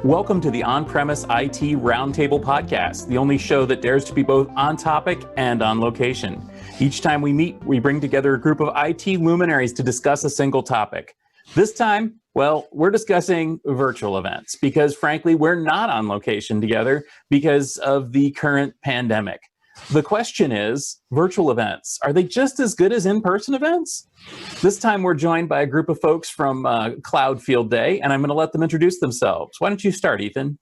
Welcome to the On-Premise IT Roundtable Podcast, the only show that dares to be both on topic and on location. Each time we meet, we bring together a group of IT luminaries to discuss a single topic. This time, well, we're discussing virtual events because, frankly, we're not on location together because of the current pandemic. The question is, virtual events, are they just as good as in-person events? This time we're joined by a group of folks from Cloud Field Day, and I'm going to let them introduce themselves. Why don't you start, Ethan?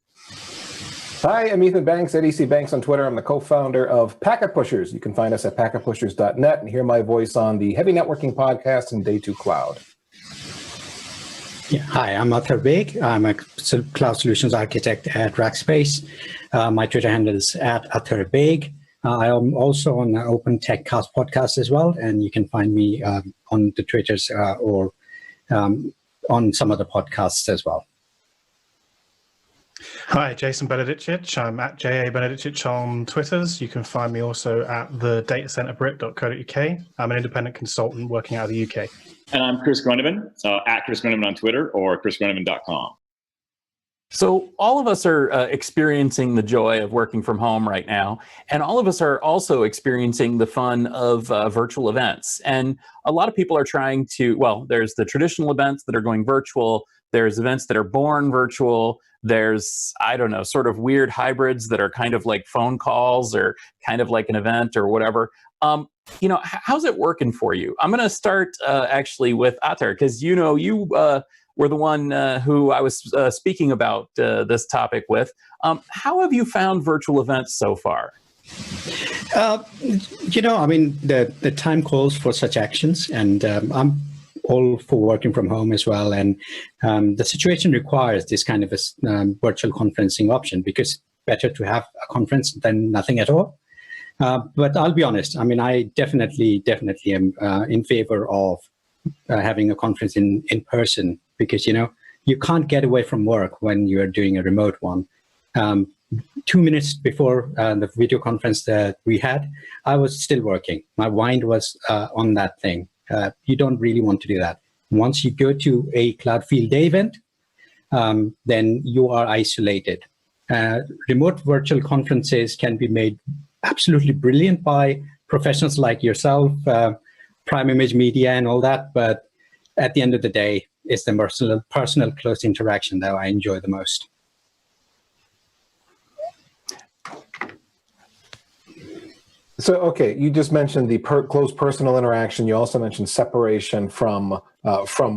Hi, I'm Ethan Banks at EC Banks on Twitter. I'm the co-founder of Packet Pushers. You can find us at packetpushers.net and hear my voice on the Heavy Networking Podcast and Day 2 Cloud. Yeah, hi, I'm Athar Baig. I'm a cloud solutions architect at Rackspace. My Twitter handle is at Athar Baig. I am also on the Open Tech Cast podcast as well, and you can find me on the Twitters or on some other podcasts as well. Hi, Jason Benedicic. I'm at JA Benedicic on Twitters. You can find me also at thedatacenterbrit.co.uk. I'm an independent consultant working out of the UK. And I'm Chris Groneman, at Chris Groneman on Twitter or chrisgroneman.com. So all of us are experiencing the joy of working from home right now, and all of us are also experiencing the fun of virtual events. And a lot of people are trying to, well, there's the traditional events that are going virtual, there's events that are born virtual, there's, I don't know, sort of weird hybrids that are kind of like phone calls or kind of like an event or whatever. How's it working for you? I'm going to start actually with Athar, because you were the one who I was speaking about this topic with. How have you found virtual events so far? The time calls for such actions, and I'm all for working from home as well. And the situation requires this kind of a virtual conferencing option, because it's better to have a conference than nothing at all. But I'll be honest, I definitely am in favor of having a conference in person, because, you can't get away from work when you're doing a remote one. 2 minutes before the video conference that we had, I was still working. My mind was on that thing. You don't really want to do that. Once you go to a Cloud Field Day event, then you are isolated. Remote virtual conferences can be made absolutely brilliant by professionals like yourself, Prime Image Media and all that, but at the end of the day, it's the personal close interaction that I enjoy the most. So, okay, you just mentioned the close personal interaction. You also mentioned separation from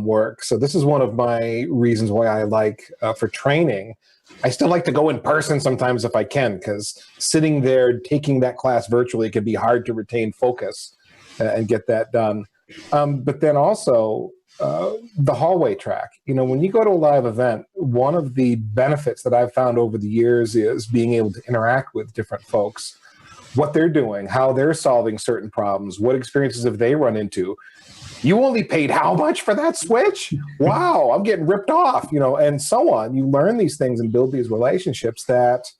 work. So this is one of my reasons why I like, for training, I still like to go in person sometimes if I can, because sitting there taking that class virtually can be hard to retain focus and get that done. But then also the hallway track. When you go to a live event, one of the benefits that I've found over the years is being able to interact with different folks, what they're doing, how they're solving certain problems, what experiences have they run into. You only paid how much for that switch? Wow, I'm getting ripped off, and so on. You learn these things and build these relationships that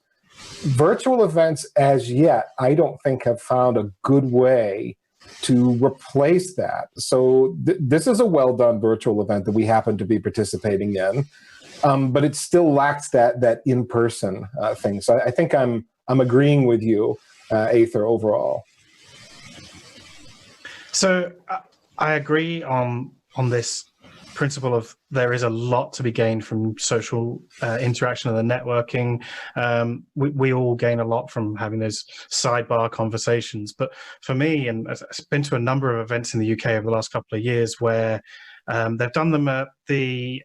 virtual events as yet, I don't think have found a good way to replace that. So this is a well-done virtual event that we happen to be participating in, but it still lacks that in-person thing. So I think I'm agreeing with you, Athar, overall. So I agree on this principle of there is a lot to be gained from social interaction and the networking. We all gain a lot from having those sidebar conversations. But for me, and I've been to a number of events in the UK over the last couple of years where they've done them at the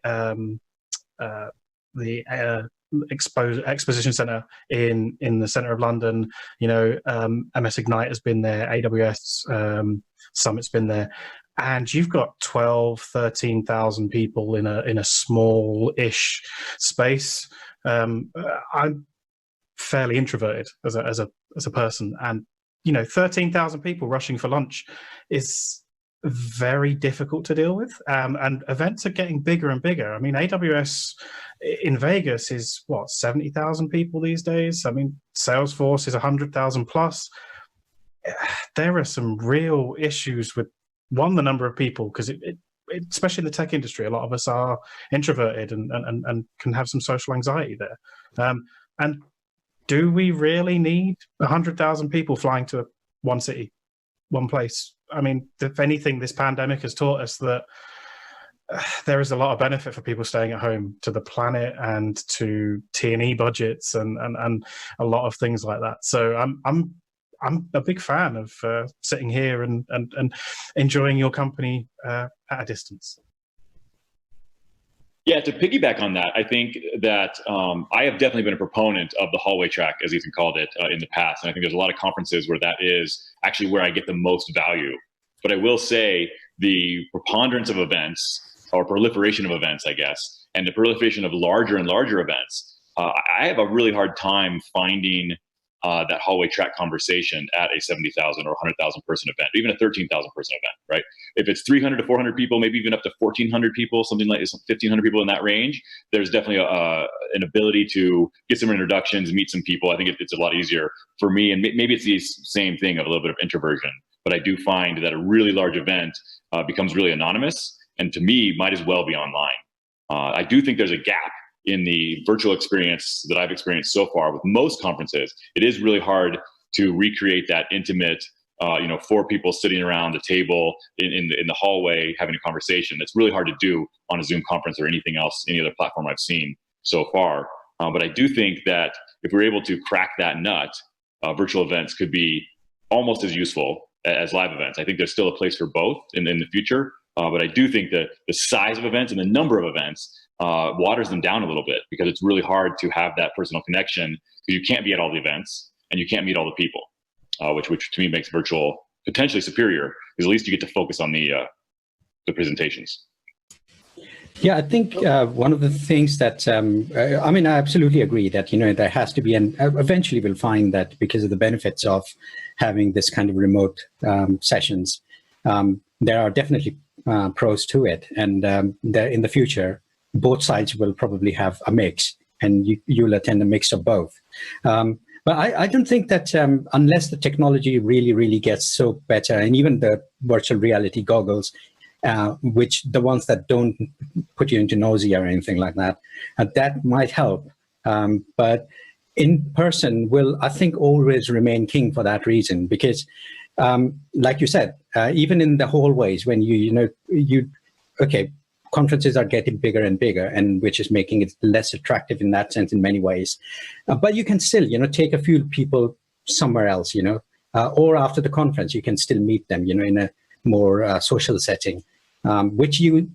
Exposition Centre in the centre of London. MS Ignite has been there, AWS Summit's been there. And you've got 13,000 people in a small-ish space. I'm fairly introverted as a person, and 13,000 people rushing for lunch is very difficult to deal with. And events are getting bigger and bigger. AWS in Vegas is 70,000 people these days. Salesforce is 100,000 plus. There are some real issues with the number of people, because especially in the tech industry, a lot of us are introverted and can have some social anxiety there. And do we really need 100,000 people flying to one city, one place? I mean, if anything, this pandemic has taught us that there is a lot of benefit for people staying at home, to the planet and to T&E budgets and a lot of things like that. So I'm a big fan of sitting here and enjoying your company at a distance. Yeah, to piggyback on that, I think that I have definitely been a proponent of the hallway track, as Ethan called it, in the past. And I think there's a lot of conferences where that is actually where I get the most value. But I will say the preponderance of events, or proliferation of events, I guess, and the proliferation of larger and larger events, I have a really hard time finding that hallway track conversation at a 70,000 or 100,000 person event, even a 13,000 person event, right? If it's 300 to 400 people, maybe even up to 1,400 people, something like 1,500 people in that range, there's definitely an ability to get some introductions, meet some people. I think it's a lot easier for me, and maybe it's the same thing of a little bit of introversion, but I do find that a really large event becomes really anonymous, and to me, might as well be online. I do think there's a gap in the virtual experience that I've experienced so far with most conferences. It is really hard to recreate that intimate, 4 people sitting around the table in the hallway having a conversation. That's really hard to do on a Zoom conference or anything else, any other platform I've seen so far. But I do think that if we're able to crack that nut, virtual events could be almost as useful as live events. I think there's still a place for both in the future. But I do think that the size of events and the number of events waters them down a little bit, because it's really hard to have that personal connection, because you can't be at all the events and you can't meet all the people, which to me makes virtual potentially superior, because at least you get to focus on the presentations. Yeah, I think one of the things that, I absolutely agree that, there has to be, and eventually we'll find that because of the benefits of having this kind of remote sessions, there are definitely pros to it. And in the future, both sides will probably have a mix, and you'll attend a mix of both. But I don't think that unless the technology really, really gets so better, and even the virtual reality goggles, which the ones that don't put you into nausea or anything like that, that might help. But in person will, I think, always remain king for that reason, because like you said, even in the hallways, when conferences are getting bigger and bigger, and which is making it less attractive in that sense in many ways. But you can still, take a few people somewhere else, or after the conference, you can still meet them, in a more social setting, which you,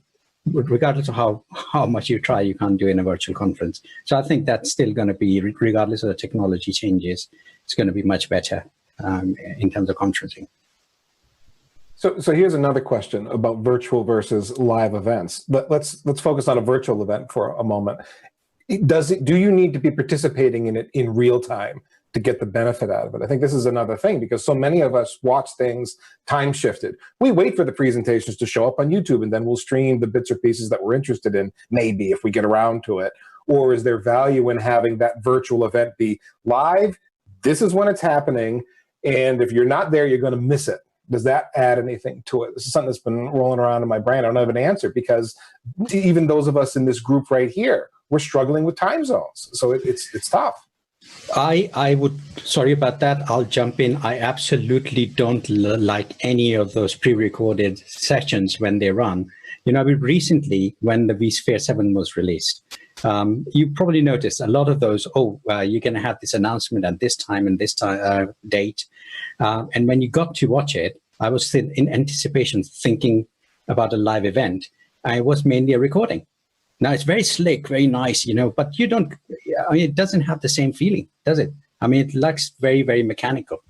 regardless of how much you try, you can't do in a virtual conference. So I think that's still going to be, regardless of the technology changes, it's going to be much better in terms of conferencing. So here's another question about virtual versus live events. Let's focus on a virtual event for a moment. Do you need to be participating in it in real time to get the benefit out of it? I think this is another thing, because so many of us watch things time shifted. We wait for the presentations to show up on YouTube, and then we'll stream the bits or pieces that we're interested in, maybe if we get around to it. Or is there value in having that virtual event be live? This is when it's happening, and if you're not there, you're going to miss it. Does that add anything to it? This is something that's been rolling around in my brain. I don't have an answer, because even those of us in this group right here, we're struggling with time zones. So it's tough. I would, sorry about that, I'll jump in. I absolutely don't like any of those pre-recorded sessions when they run. Recently, when the vSphere 7 was released, you probably noticed a lot of those, you're going to have this announcement at this time and this time date. And when you got to watch it, I was in anticipation thinking about a live event. I was mainly a recording. Now, it's very slick, very nice, but you don't, it doesn't have the same feeling, does it? It looks very, very mechanical.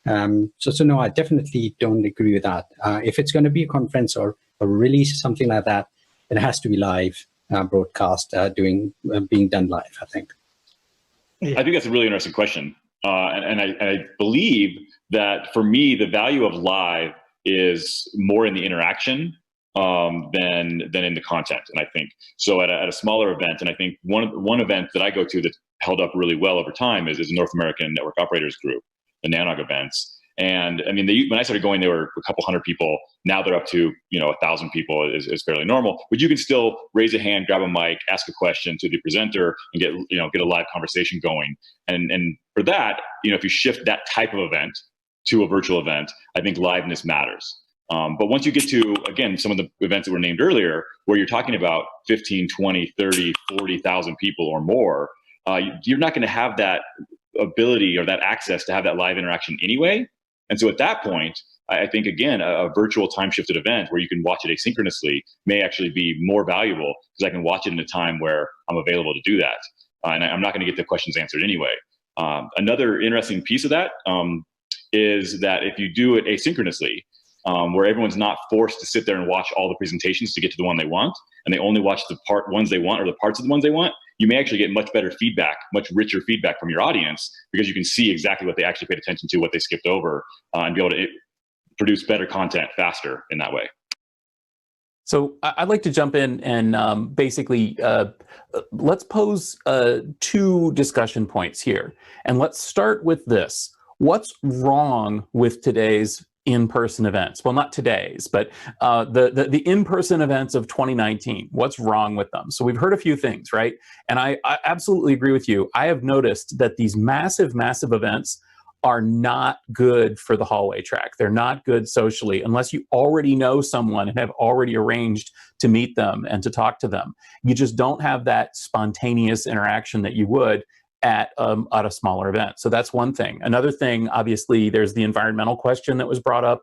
So no, I definitely don't agree with that. If it's going to be a conference or a release, something like that, it has to be live broadcast, being done live, I think. I think that's a really interesting question. And I believe that for me, the value of live is more in the interaction than in the content. And I think so at a smaller event, and I think one event that I go to that held up really well over time is the North American Network Operators Group, the NANOG events. And I mean, when I started going, there were a couple hundred people. Now they're up to 1,000 people is fairly normal. But you can still raise a hand, grab a mic, ask a question to the presenter, and get a live conversation going. And for that, if you shift that type of event to a virtual event, I think liveness matters. But once you get to, again, some of the events that were named earlier, where you're talking about 15, 20, 30, 40,000 people or more, you're not going to have that ability or that access to have that live interaction anyway. And so at that point, I think, again, a virtual time-shifted event where you can watch it asynchronously may actually be more valuable because I can watch it in a time where I'm available to do that. And I'm not going to get the questions answered anyway. Another interesting piece of that is that if you do it asynchronously, where everyone's not forced to sit there and watch all the presentations to get to the one they want, and they only watch the ones they want or the parts of the ones they want, you may actually get much better feedback, much richer feedback from your audience because you can see exactly what they actually paid attention to, what they skipped over, and be able to produce better content faster in that way. So I'd like to jump in and basically let's pose 2 discussion points here. And let's start with this. What's wrong with today's in-person events? Well, not today's, but the in-person events of 2019. What's wrong with them? So we've heard a few things, right? And I absolutely agree with you. I have noticed that these massive events are not good for the hallway track. They're not good socially unless you already know someone and have already arranged to meet them and to talk to them. You just don't have that spontaneous interaction that you would at a smaller event. So that's one thing. Another thing, obviously, there's the environmental question that was brought up.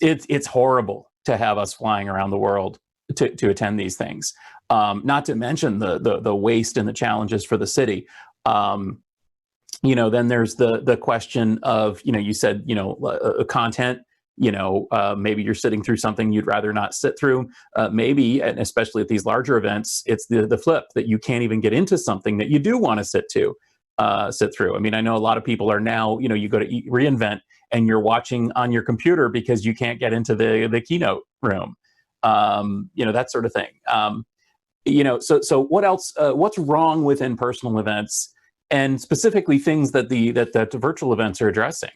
It's horrible to have us flying around the world to attend these things. Not to mention the waste and the challenges for the city. Then there's the question of, you said, content. Maybe you're sitting through something you'd rather not sit through. Maybe, and especially at these larger events, it's the flip that you can't even get into something that you do want to sit through. I mean, I know a lot of people are now, you go to reInvent and you're watching on your computer because you can't get into the keynote room. That sort of thing. So what else? What's wrong with in-person events, and specifically things that the virtual events are addressing?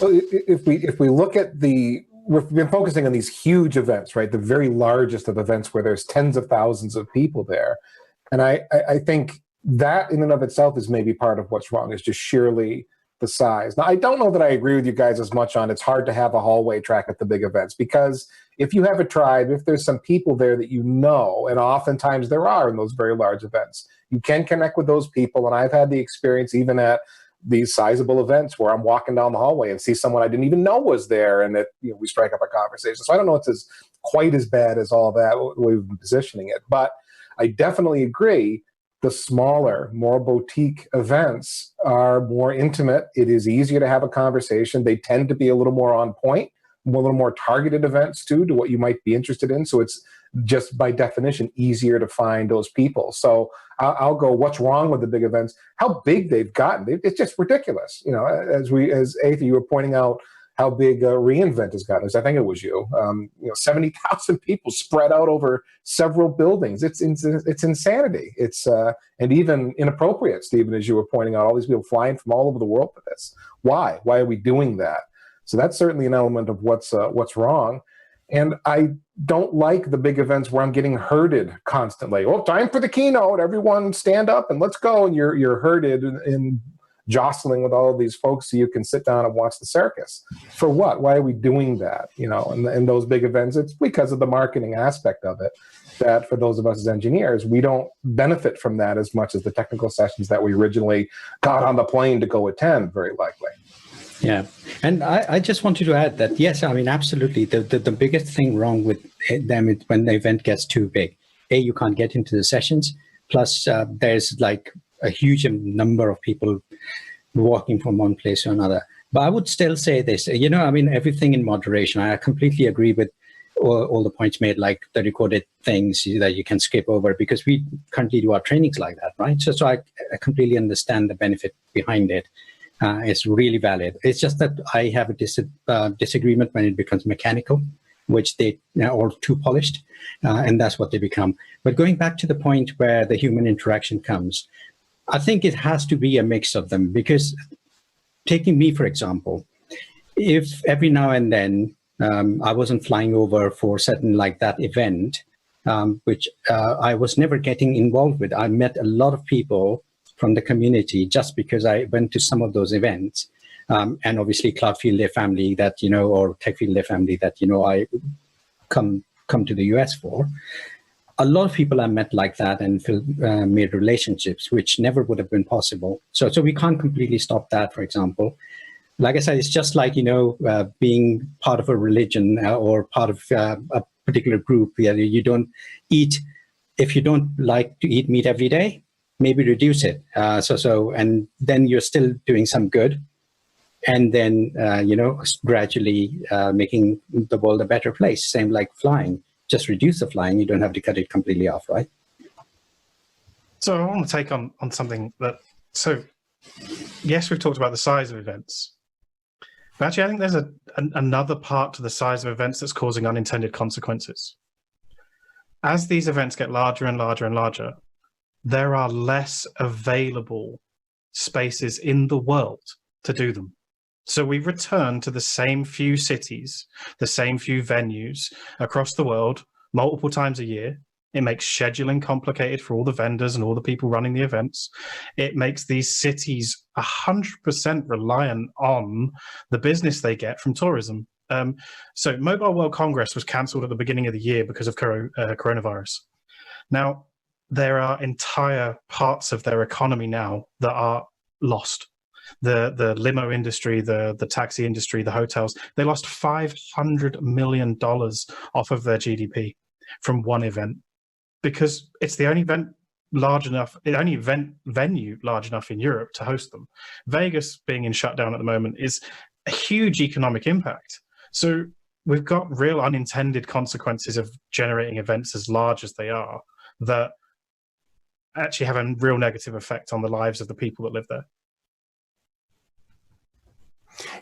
Well, if we look at we've been focusing on these huge events, right? The very largest of events where there's tens of thousands of people there. And I think that in and of itself is maybe part of what's wrong, is just sheerly the size. Now, I don't know that I agree with you guys as much on it's hard to have a hallway track at the big events, because if you have a tribe, if there's some people there that and oftentimes there are in those very large events, you can connect with those people. And I've had the experience even at these sizable events where I'm walking down the hallway and see someone I didn't even know was there, and we strike up a conversation. So I don't know if it's quite as bad as all that we've been positioning it, but I definitely agree. The smaller, more boutique events are more intimate. It is easier to have a conversation. They tend to be a little more on point, a little more targeted events too, to what you might be interested in. So it's just by definition easier to find those people. So I'll go, what's wrong with the big events? How big they've gotten. It's just ridiculous. As Atha, you were pointing out how big reInvent has gotten. I think it was you. 70,000 people spread out over several buildings. It's insanity. It's and even inappropriate, Stephen, as you were pointing out, all these people flying from all over the world for this. Why? Why are we doing that? So that's certainly an element of what's wrong. And I don't like the big events where I'm getting herded constantly. Oh, time for the keynote. Everyone stand up and let's go. And you're herded in jostling with all of these folks so you can sit down and watch the circus. For what? Why are we doing that? In those big events, it's because of the marketing aspect of it, that for those of us as engineers, we don't benefit from that as much as the technical sessions that we originally got on the plane to go attend, very likely. Yeah. And I just wanted to add that, yes, I mean, absolutely. The biggest thing wrong with them is when the event gets too big. You can't get into the sessions. Plus, there's like a huge number of people walking from one place to another. But I would still say this, everything in moderation. I completely agree with all the points made, like the recorded things that you can skip over, because we currently do our trainings like that, right? So I completely understand the benefit behind it. It's really valid. It's just that I have a disagreement when it becomes mechanical, which they or too polished, and that's what they become. But going back to the point where the human interaction comes, I think it has to be a mix of them, because taking me, for example, if every now and then I wasn't flying over for certain like that event, which I was never getting involved with. I met a lot of people from the community just because I went to some of those events. And obviously Cloud Field Day family that, or Tech Field Day family that, I come to the US for. A lot of people I met like that and made relationships, which never would have been possible. So we can't completely stop that, for example. Like I said, it's just like, being part of a religion or part of a particular group. You don't eat, if you don't like to eat meat every day, maybe reduce it. And then you're still doing some good. And then, gradually making the world a better place. Same like flying. Just reduce the flying. You don't have to cut it completely off, right? So I want to take on something that, so yes, we've talked about the size of events. But actually, I think there's another part to the size of events that's causing unintended consequences. As these events get larger and larger and larger, there are less available spaces in the world to do them. So we return to the same few cities, the same few venues across the world multiple times a year. It makes scheduling complicated for all the vendors and all the people running the events. It makes these cities 100% reliant on the business they get from tourism. So Mobile World Congress was cancelled at the beginning of the year because of coronavirus. Now, there are entire parts of their economy now that are lost. The limo industry, the taxi industry, the hotels, they lost $500 million off of their GDP from one event, because it's the only event large enough, the only event venue large enough in Europe to host them. Vegas being in shutdown at the moment is a huge economic impact. So we've got real unintended consequences of generating events as large as they are that actually have a real negative effect on the lives of the people that live there.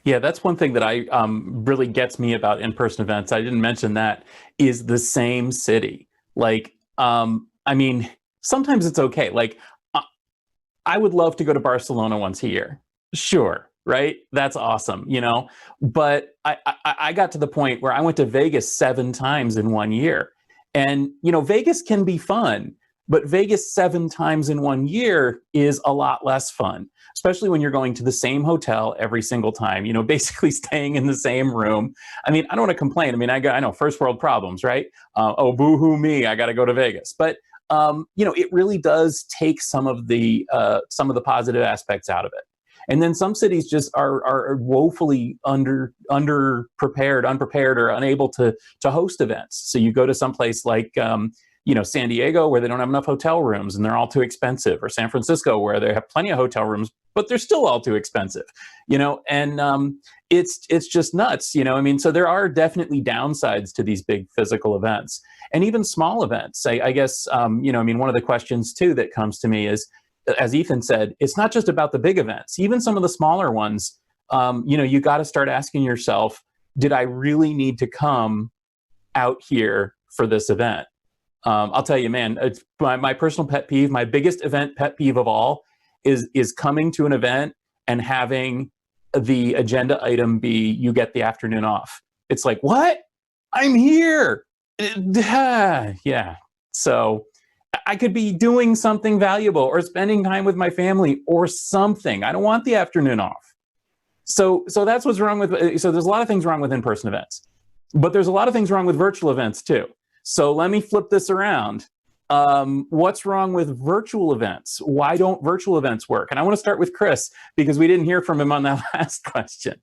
Yeah, that's one thing that I really gets me about in-person events. I didn't mention that, is the same city. Like, I mean, sometimes it's okay. Like, I would love to go to Barcelona once a year. Sure, right? That's awesome, But I got to the point where I went to Vegas 7 times in 1 year. And, Vegas can be fun, but Vegas 7 times in 1 year is a lot less fun, especially when you're going to the same hotel every single time, basically staying in the same room. I mean, I don't want to complain. I mean, I know first world problems, right? Oh, boo-hoo me, I got to go to Vegas. But, it really does take some of the positive aspects out of it. And then some cities just are woefully unprepared, or unable to host events. So you go to some place like, San Diego, where they don't have enough hotel rooms and they're all too expensive, or San Francisco, where they have plenty of hotel rooms, but they're still all too expensive, and it's just nuts, so there are definitely downsides to these big physical events and even small events. I guess, one of the questions too that comes to me is, as Ethan said, it's not just about the big events, even some of the smaller ones, you got to start asking yourself, did I really need to come out here for this event? I'll tell you, man, it's my personal pet peeve, my biggest event pet peeve of all is coming to an event and having the agenda item be, you get the afternoon off. It's like, what? I'm here. Yeah. So I could be doing something valuable or spending time with my family or something. I don't want the afternoon off. So that's what's wrong with, so there's a lot of things wrong with in-person events, but there's a lot of things wrong with virtual events too. So let me flip this around. What's wrong with virtual events? Why don't virtual events work? And I want to start with Chris, because we didn't hear from him on that last question.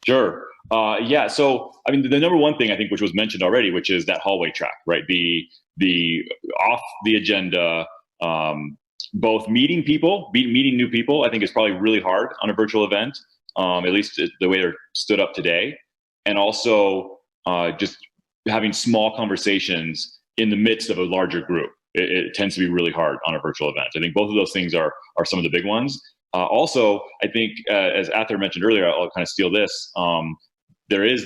Sure. Yeah. So, I mean, the number one thing I think, which was mentioned already, which is that hallway track, right? The off the agenda, both meeting people, meeting new people, I think is probably really hard on a virtual event, at least the way they're stood up today. And also just having small conversations in the midst of a larger group. It tends to be really hard on a virtual event. I think both of those things are some of the big ones. Also, I think, as Ather mentioned earlier, I'll kind of steal this. There is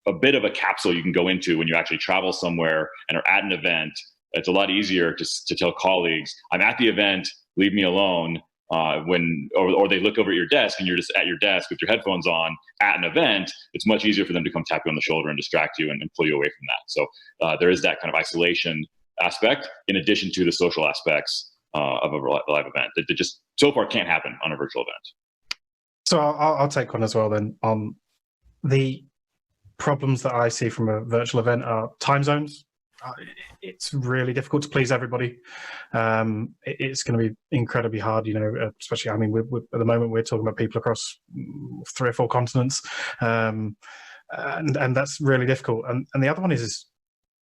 a bit of a capsule you can go into when you actually travel somewhere and are at an event. It's a lot easier to tell colleagues, I'm at the event, leave me alone. Or they look over at your desk and you're just at your desk with your headphones on at an event, it's much easier for them to come tap you on the shoulder and distract you and pull you away from that. So there is that kind of isolation aspect in addition to the social aspects of a live event that just so far can't happen on a virtual event. So I'll take one as well then. The problems that I see from a virtual event are time zones. It's really difficult to please everybody. It's going to be incredibly hard, especially, I mean, we're, at the moment, we're talking about people across 3 or 4 continents. And that's really difficult. And the other one is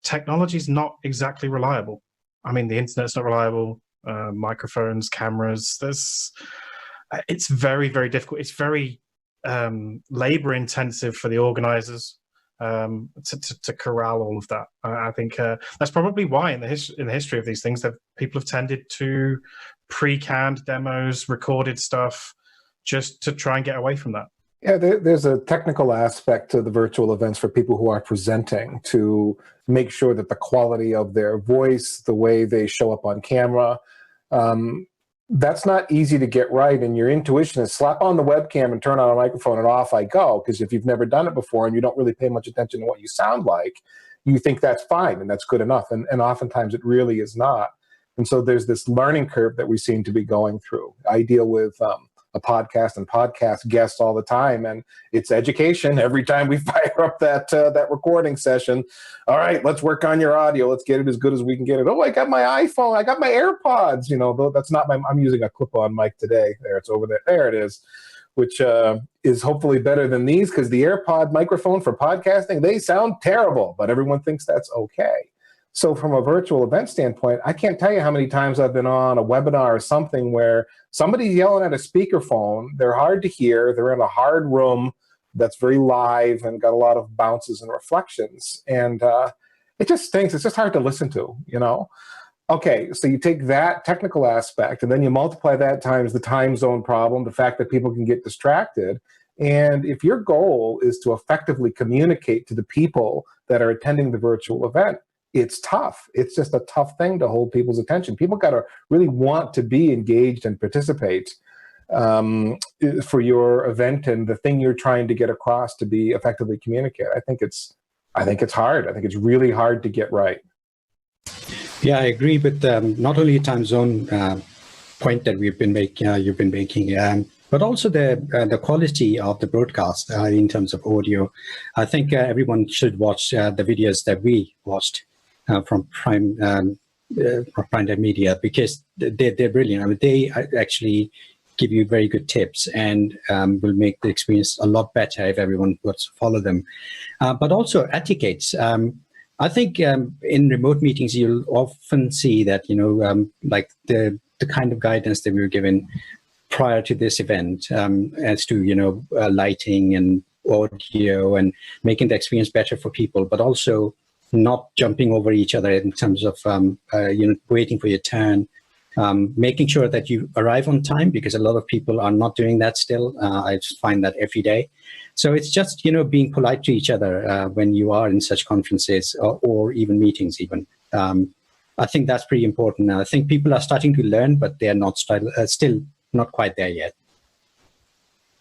technology is not exactly reliable. I mean, the internet's not reliable, microphones, cameras, it's very, very difficult. It's very labor intensive for the organizers. To corral all of that. I think that's probably why in the history of these things that people have tended to pre-canned demos, recorded stuff, just to try and get away from that. Yeah, there's a technical aspect to the virtual events for people who are presenting to make sure that the quality of their voice, the way they show up on camera, that's not easy to get right, and your intuition is slap on the webcam and turn on a microphone and off I go, because if you've never done it before and you don't really pay much attention to what you sound like, you think that's fine and that's good enough, and oftentimes it really is not. And so there's this learning curve that we seem to be going through. I deal with a podcast and podcast guests all the time, and it's education every time we fire up that recording session. All right, let's work on your audio. Let's get it as good as we can get it. Oh, I got my iPhone. I got my AirPods. Though that's not I'm using a clip-on mic today. There, it's over there. There it is, which is hopefully better than these, because the AirPod microphone for podcasting, they sound terrible, but everyone thinks that's okay. So from a virtual event standpoint, I can't tell you how many times I've been on a webinar or something where somebody's yelling at a speakerphone. They're hard to hear. They're in a hard room that's very live and got a lot of bounces and reflections. And it just stinks. It's just hard to listen to, Okay, so you take that technical aspect and then you multiply that times the time zone problem, the fact that people can get distracted. And if your goal is to effectively communicate to the people that are attending the virtual event, it's tough. It's just a tough thing to hold people's attention. People got to really want to be engaged and participate for your event and the thing you're trying to get across to be effectively communicated. I think it's hard. I think it's really hard to get right. Yeah, I agree with not only time zone point that you've been making, but also the quality of the broadcast in terms of audio. I think everyone should watch the videos that we watched from Prime Time Media, because they're brilliant. I mean, they actually give you very good tips and will make the experience a lot better if everyone were to follow them. But also etiquettes. I think in remote meetings, you'll often see that, like the kind of guidance that we were given prior to this event as to, lighting and audio and making the experience better for people, but also not jumping over each other in terms of, waiting for your turn, making sure that you arrive on time, because a lot of people are not doing that still. I find that every day. So it's just, being polite to each other when you are in such conferences or even meetings even. I think that's pretty important now. I think people are starting to learn, but they're not still not quite there yet.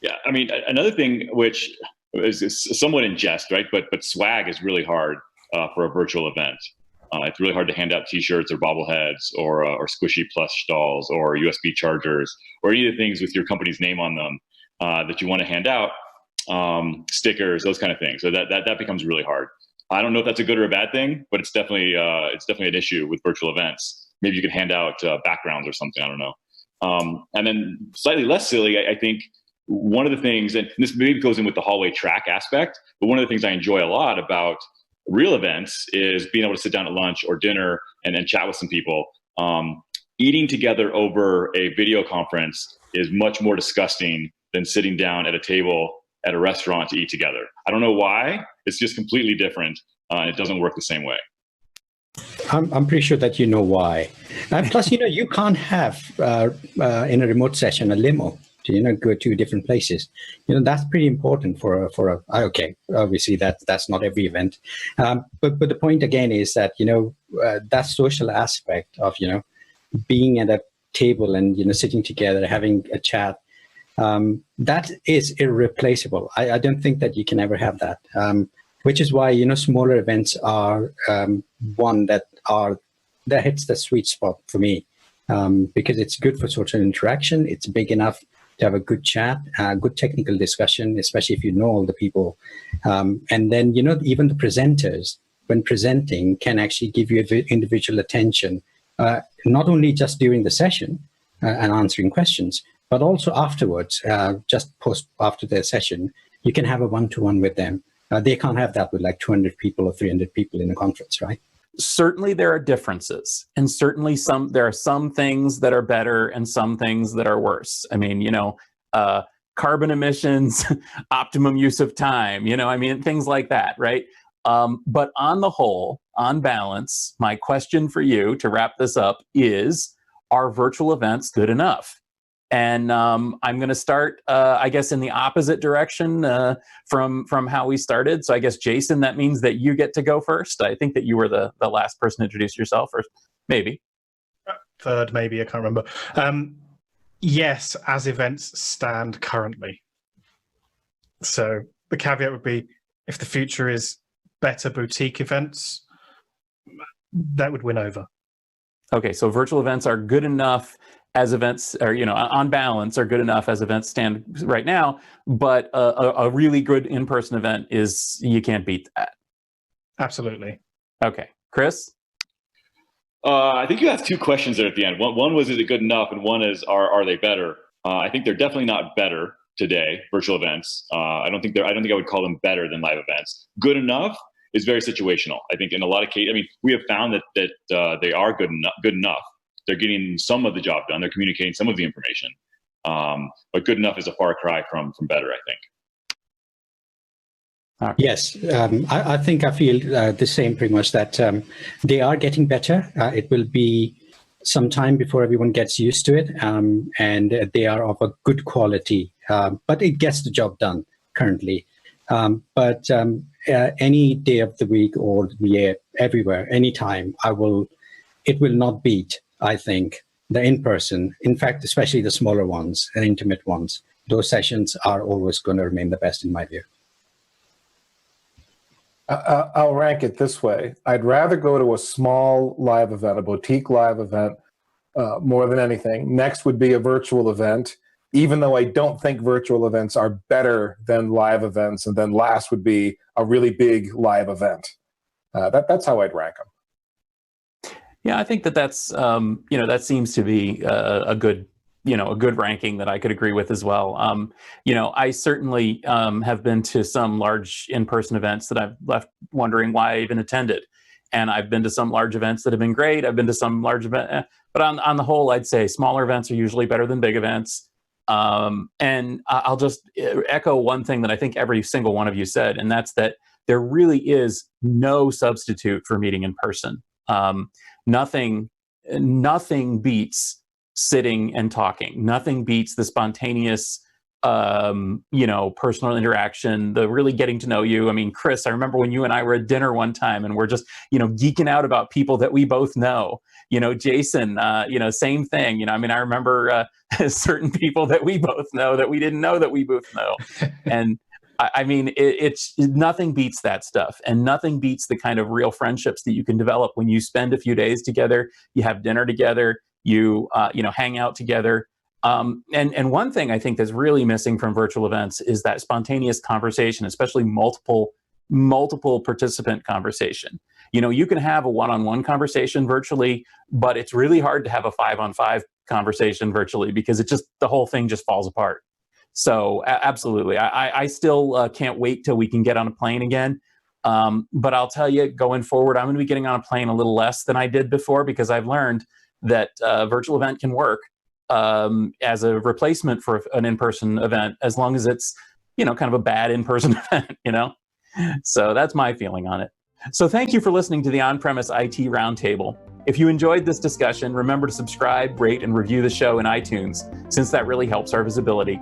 Yeah, I mean, another thing which is somewhat in jest, right? But swag is really hard for a virtual event. It's really hard to hand out T-shirts or bobbleheads or squishy plush dolls or USB chargers or any of the things with your company's name on them that you want to hand out, stickers, those kind of things. So that becomes really hard. I don't know if that's a good or a bad thing, but it's definitely an issue with virtual events. Maybe you could hand out backgrounds or something. I don't know. And then slightly less silly, I think one of the things, and this maybe goes in with the hallway track aspect, but one of the things I enjoy a lot about real events is being able to sit down at lunch or dinner and then chat with some people. Eating together over a video conference is much more disgusting than sitting down at a table at a restaurant to eat together. I don't know why. It's just completely different, and it doesn't work the same way. I'm pretty sure that you know why. And plus, you can't have in a remote session a limo to go to different places. That's pretty important for a okay. Obviously, that's not every event, but the point again is that that social aspect of being at a table and sitting together, having a chat. That is irreplaceable. I don't think that you can ever have that. Which is why smaller events are one that hits the sweet spot for me, because it's good for social interaction. It's big enough to have a good chat, good technical discussion, especially if you know all the people. And then, even the presenters, when presenting, can actually give you individual attention, not only just during the session and answering questions, but also afterwards, just after their session, you can have a one-to-one with them. They can't have that with like 200 people or 300 people in a conference, right? Certainly there are differences, and certainly there are some things that are better and some things that are worse. I mean, carbon emissions, optimum use of time, things like that, right? But on the whole, on balance, my question for you to wrap this up is, are virtual events good enough? And I'm going to start, I guess, in the opposite direction from how we started. So I guess, Jason, that means that you get to go first. I think that you were the last person to introduce yourself, or maybe. Third, maybe, I can't remember. Yes, as events stand currently. So the caveat would be, if the future is better boutique events, that would win over. Okay, so virtual events are good enough as events, or on balance, are good enough as events stand right now, but a really good in-person event you can't beat that. Absolutely. Okay, Chris? I think you asked two questions there at the end. One was, is it good enough? And one is, are they better? I think they're definitely not better today, virtual events. I don't think I would call them better than live events. Good enough is very situational. I think in a lot of cases, we have found that they are good enough. They're getting some of the job done. They're communicating some of the information. But good enough is a far cry from better, I think. Yes, I think I feel the same pretty much, that they are getting better. It will be some time before everyone gets used to it, and they are of a good quality, but it gets the job done currently. But any day of the week or the year, everywhere, anytime, it will not beat, I think, the in-person. In fact, especially the smaller ones and intimate ones, those sessions are always going to remain the best in my view. I'll rank it this way. I'd rather go to a small live event, a boutique live event, more than anything. Next would be a virtual event, even though I don't think virtual events are better than live events. And then last would be a really big live event. That's how I'd rank them. Yeah, I think that's that seems to be a good ranking that I could agree with as well. I certainly have been to some large in-person events that I've left wondering why I even attended, and I've been to some large events that have been great. I've been to some large events, but on the whole, I'd say smaller events are usually better than big events. And I'll just echo one thing that I think every single one of you said, and that's that there really is no substitute for meeting in person. Nothing beats sitting and talking. Nothing beats the spontaneous, personal interaction, the really getting to know you. I mean, Chris, I remember when you and I were at dinner one time and we're just, geeking out about people that we both know. Jason, same thing. I remember certain people that we both know that we didn't know that we both know. And it's nothing beats that stuff, and nothing beats the kind of real friendships that you can develop when you spend a few days together, you have dinner together, you hang out together. And one thing I think that's really missing from virtual events is that spontaneous conversation, especially multiple participant conversation. You can have a one-on-one conversation virtually, but it's really hard to have a 5-on-5 conversation virtually because the whole thing just falls apart. So absolutely, I still can't wait till we can get on a plane again. But I'll tell you, going forward, I'm going to be getting on a plane a little less than I did before, because I've learned that a virtual event can work as a replacement for an in-person event, as long as it's, kind of a bad in-person event, So that's my feeling on it. So thank you for listening to the On-Premise IT Roundtable. If you enjoyed this discussion, remember to subscribe, rate, and review the show in iTunes, since that really helps our visibility.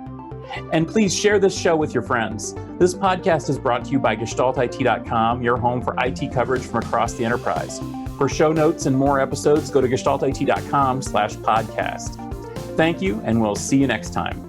And please share this show with your friends. This podcast is brought to you by GestaltIT.com, your home for IT coverage from across the enterprise. For show notes and more episodes, go to GestaltIT.com/podcast. Thank you, and we'll see you next time.